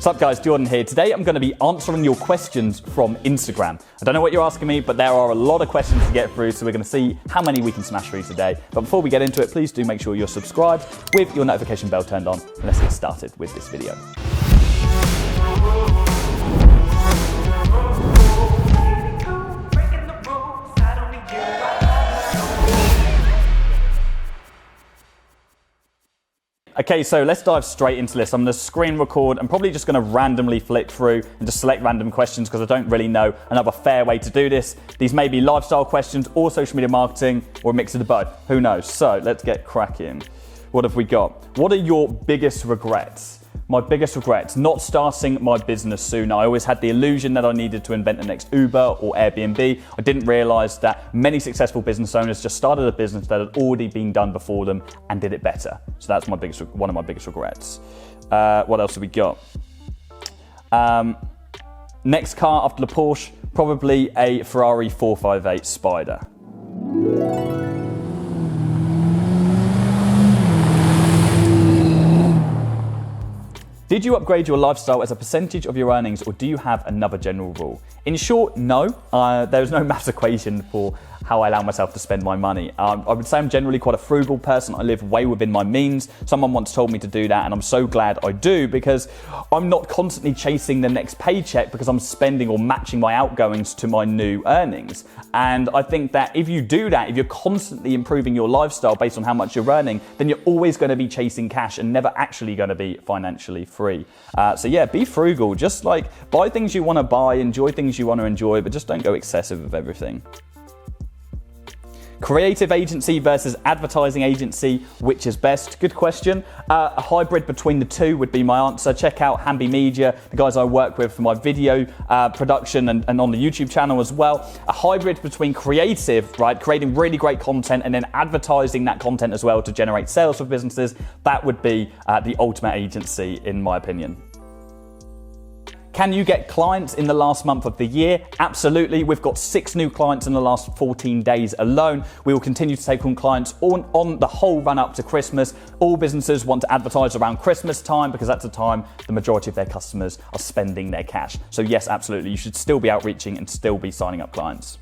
What's up guys, Jordan here. Today I'm going to be answering your questions from Instagram. I don't know what you're asking me, but there are a lot of questions to get through, so we're going to see how many we can smash through today. But before we get into it, please do make sure you're subscribed with your notification bell turned on. And let's get started with this video. Okay, so let's dive straight into this. I'm going to screen record. I'm probably just going to randomly flick through and just select random questions because I don't really know another fair way to do this. These may be lifestyle questions or social media marketing or a mix of the both. Who knows? So let's get cracking. What have we got? What are your biggest regrets? My biggest regrets, not starting my business sooner. I always had the illusion that I needed to invent the next Uber or Airbnb. I didn't realize that many successful business owners just started a business that had already been done before them and did it better. So that's one of my biggest regrets. What else have we got? Next car after the Porsche, probably a Ferrari 458 Spider. Did you upgrade your lifestyle as a percentage of your earnings, or do you have another general rule? In short, no. There's no math equation for how I allow myself to spend my money. I would say I'm generally quite a frugal person. I live way within my means. Someone once told me to do that, and I'm so glad I do, because I'm not constantly chasing the next paycheck because I'm spending or matching my outgoings to my new earnings. And I think that if you do that, if you're constantly improving your lifestyle based on how much you're earning, then you're always going to be chasing cash and never actually going to be financially free. So yeah, be frugal. Just like buy things you want to buy, enjoy things you want to enjoy, but just don't go excessive with everything. Creative agency versus advertising agency, which is best? Good question. A hybrid between the two would be my answer. Check out Hamby Media, the guys I work with for my video production and on the YouTube channel as well. A hybrid between creative, right, creating really great content and then advertising that content as well to generate sales for businesses. That would be the ultimate agency in my opinion. Can you get clients in the last month of the year? Absolutely. We've got 6 new clients in the last 14 days alone. We will continue to take on clients on the whole run up to Christmas. All businesses want to advertise around Christmas time because that's the time the majority of their customers are spending their cash. So yes, absolutely. You should still be outreaching and still be signing up clients.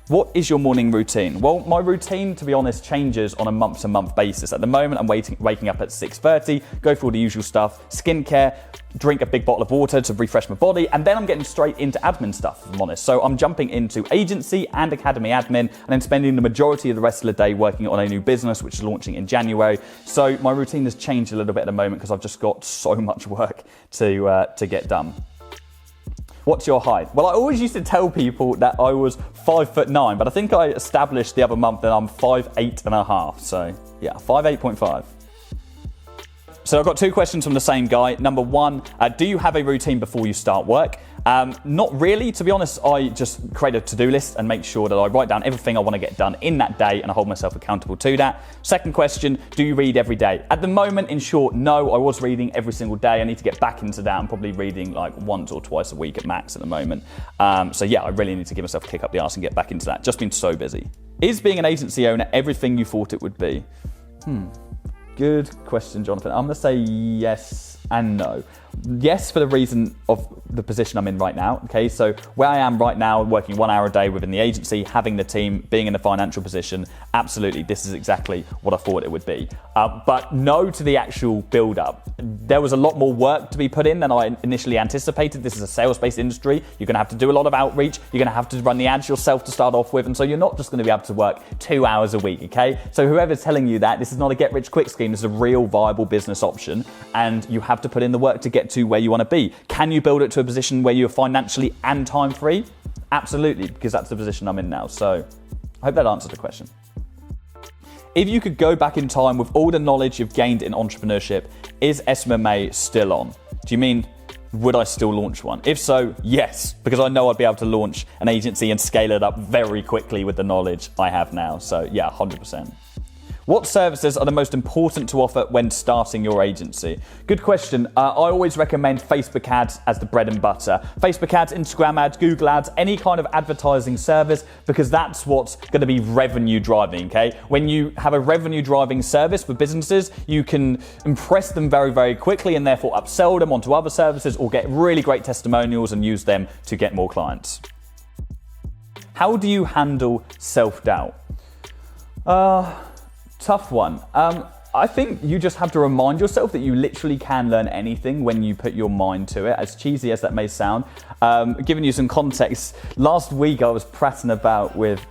What is your morning routine? Well, my routine, to be honest, changes on a month-to-month basis. At the moment, I'm waking up at 6:30, go through all the usual stuff, skincare, drink a big bottle of water to refresh my body, and then I'm getting straight into admin stuff, if I'm honest. So I'm jumping into agency and academy admin, and then spending the majority of the rest of the day working on a new business, which is launching in January. So my routine has changed a little bit at the moment because I've just got so much work to get done. What's your height? Well, I always used to tell people that I was 5'9", but I think I established the other month that I'm 5'8.5". So yeah, 5'8.5". So I've got 2 questions from the same guy. Number 1, do you have a routine before you start work? Not really, to be honest. I just create a to-do list and make sure that I write down everything I want to get done in that day and I hold myself accountable to that. Second question, do you read every day? At the moment, in short, no. I was reading every single day. I need to get back into that. I'm probably reading like once or twice a week at max at the moment. So yeah, I really need to give myself a kick up the arse and get back into that. Just been so busy. Is being an agency owner everything you thought it would be? Good question, Jonathan. I'm going to say yes and no. Yes, for the reason of the position I'm in right now. Okay, so where I am right now, working 1 hour a day within the agency, having the team, being in the financial position, absolutely, this is exactly what I thought it would be. But no to the actual build-up. There was a lot more work to be put in than I initially anticipated. This is a sales-based industry. You're going to have to do a lot of outreach. You're going to have to run the ads yourself to start off with, and so you're not just going to be able to work 2 hours a week. Okay, so whoever's telling you that, this is not a get-rich-quick scheme. This is a real viable business option, and you have to put in the work to get to where you want to be. Can you build it to a position where you're financially and time free? Absolutely, because that's the position I'm in now. So I hope that answered the question. If you could go back in time with all the knowledge you've gained in entrepreneurship, is SMMA still on? Do you mean, would I still launch one? If so, yes, because I know I'd be able to launch an agency and scale it up very quickly with the knowledge I have now. So yeah, 100%. What services are the most important to offer when starting your agency? Good question. I always recommend Facebook ads as the bread and butter. Facebook ads, Instagram ads, Google ads, any kind of advertising service, because that's what's going to be revenue driving, okay? When you have a revenue driving service for businesses, you can impress them very, very quickly and therefore upsell them onto other services or get really great testimonials and use them to get more clients. How do you handle self-doubt? Tough one. I think you just have to remind yourself that you literally can learn anything when you put your mind to it, as cheesy as that may sound. Giving you some context, last week I was prattling about with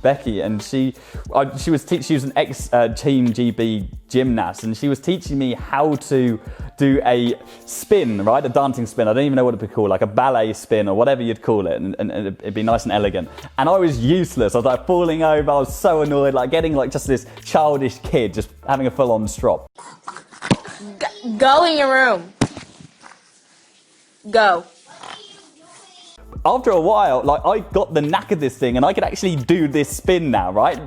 Becky, and she was an ex-Team GB gymnast, and she was teaching me how to do a spin, right? A dancing spin. I don't even know what it would be called, like a ballet spin or whatever you'd call it, and it'd be nice and elegant. And I was useless. I was like falling over. I was so annoyed, like getting like just this childish kid just having a full-on strop. Go in your room. Go. After a while, like I got the knack of this thing and I could actually do this spin now, right?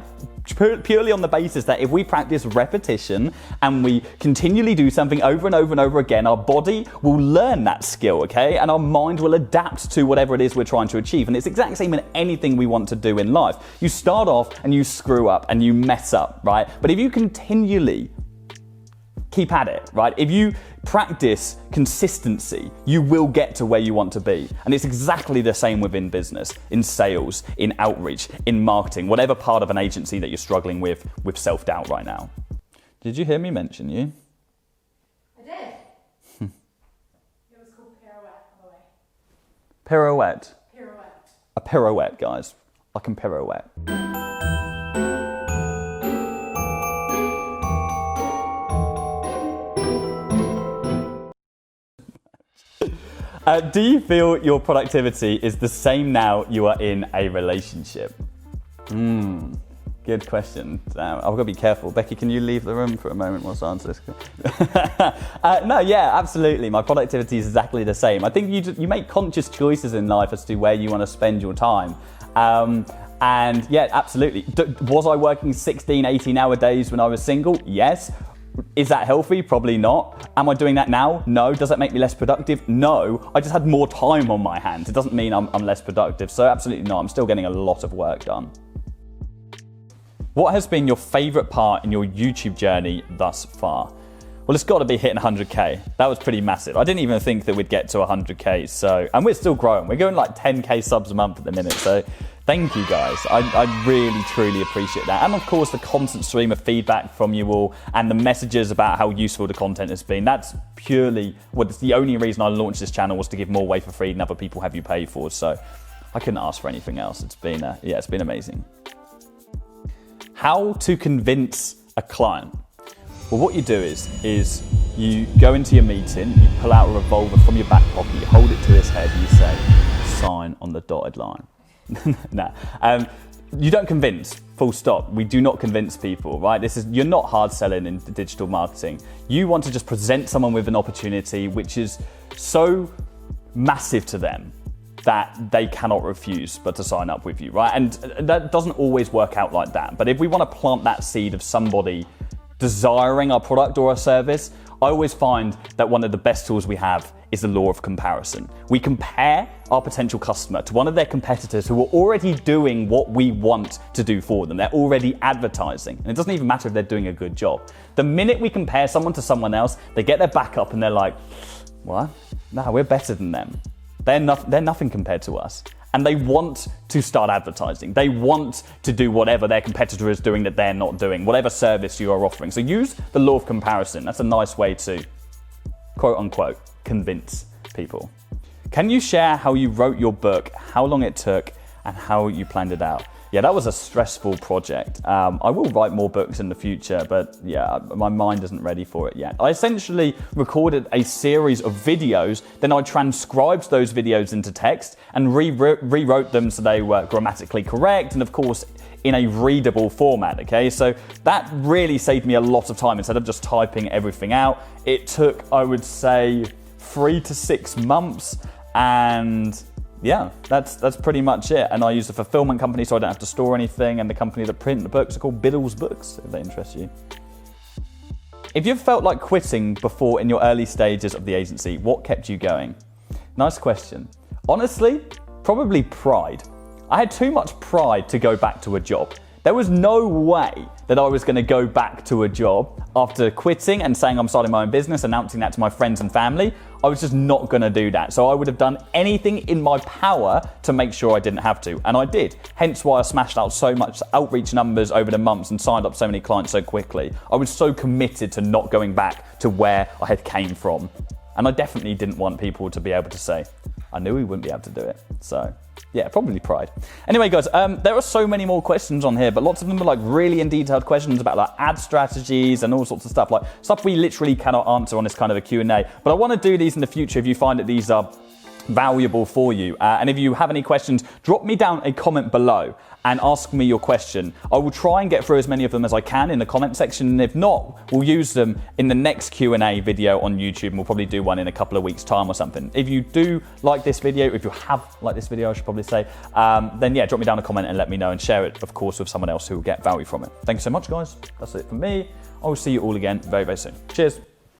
Purely on the basis that if we practice repetition and we continually do something over and over and over again, our body will learn that skill, okay? And our mind will adapt to whatever it is we're trying to achieve. And it's exactly the same in anything we want to do in life. You start off and you screw up and you mess up, right? But if you continually keep at it, right? If you practice consistency, you will get to where you want to be. And it's exactly the same within business, in sales, in outreach, in marketing, whatever part of an agency that you're struggling with self-doubt right now. Did you hear me mention you? I did. It was called pirouette, by the way. Pirouette? Pirouette. A pirouette, guys. I can pirouette. Do you feel your productivity is the same now you are in a relationship? Good question. I've got to be careful. Becky, can you leave the room for a moment whilst I answer this? No, yeah, absolutely. My productivity is exactly the same. I think you make conscious choices in life as to where you want to spend your time. And yeah, absolutely. Was I working 16, 18-hour days when I was single? Yes. Is that healthy? Probably not. Am I doing that now? No. Does that make me less productive? No. I just had more time on my hands. It doesn't mean I'm less productive. So absolutely not. I'm still getting a lot of work done. What has been your favorite part in your YouTube journey thus far? Well, it's got to be hitting 100K. That was pretty massive. I didn't even think that we'd get to 100K. And we're still growing. We're going like 10K subs a month at the minute. So thank you guys. I really, truly appreciate that. And of course, the constant stream of feedback from you all and the messages about how useful the content has been. That's purely what's the only reason I launched this channel, was to give more away for free than other people have you pay for. So I couldn't ask for anything else. It's been amazing. How to convince a client? Well, what you do is you go into your meeting, you pull out a revolver from your back pocket, you hold it to his head, and you say, sign on the dotted line. Nah. You don't convince, full stop. We do not convince people, right? You're not hard selling in digital marketing. You want to just present someone with an opportunity which is so massive to them that they cannot refuse but to sign up with you, right? And that doesn't always work out like that. But if we want to plant that seed of somebody desiring our product or our service, I always find that one of the best tools we have is the law of comparison. We compare our potential customer to one of their competitors who are already doing what we want to do for them. They're already advertising. And it doesn't even matter if they're doing a good job. The minute we compare someone to someone else, they get their back up and they're like, what? No, we're better than them. They're nothing compared to us. And they want to start advertising. They want to do whatever their competitor is doing that they're not doing, whatever service you are offering. So use the law of comparison. That's a nice way to, quote unquote, convince people. Can you share how you wrote your book, how long it took, and how you planned it out? Yeah, that was a stressful project. I will write more books in the future, but yeah, my mind isn't ready for it yet. I essentially recorded a series of videos, then I transcribed those videos into text and rewrote them so they were grammatically correct and of course in a readable format, okay? So that really saved me a lot of time instead of just typing everything out. It took, I would say, 3 to 6 months, and yeah, that's pretty much it. And I use the fulfillment company so I don't have to store anything, and the company that print the books are called Biddle's Books, if that interests you. If you've felt like quitting before in your early stages of the agency, what kept you going? Nice question. Honestly, probably pride. I had too much pride to go back to a job. There was no way that I was going to go back to a job after quitting and saying I'm starting my own business, announcing that to my friends and family. I was just not going to do that. So I would have done anything in my power to make sure I didn't have to. And I did. Hence why I smashed out so much outreach numbers over the months and signed up so many clients so quickly. I was so committed to not going back to where I had came from. And I definitely didn't want people to be able to say, I knew we wouldn't be able to do it. So yeah, probably pride. Anyway, guys, there are so many more questions on here, but lots of them are like really in detailed questions about like ad strategies and all sorts of stuff, like stuff we literally cannot answer on this kind of a Q&A. But I want to do these in the future if you find that these are valuable for you. And if you have any questions, drop me down a comment below and ask me your question. I will try and get through as many of them as I can in the comment section, and if not, we'll use them in the next Q&A video on YouTube, and we'll probably do one in a couple of weeks' time or something. If you do like this video, if you have liked this video, I should probably say, then yeah, drop me down a comment and let me know, and share it, of course, with someone else who will get value from it. Thank you so much, guys. That's it from me. I will see you all again very, very soon. Cheers.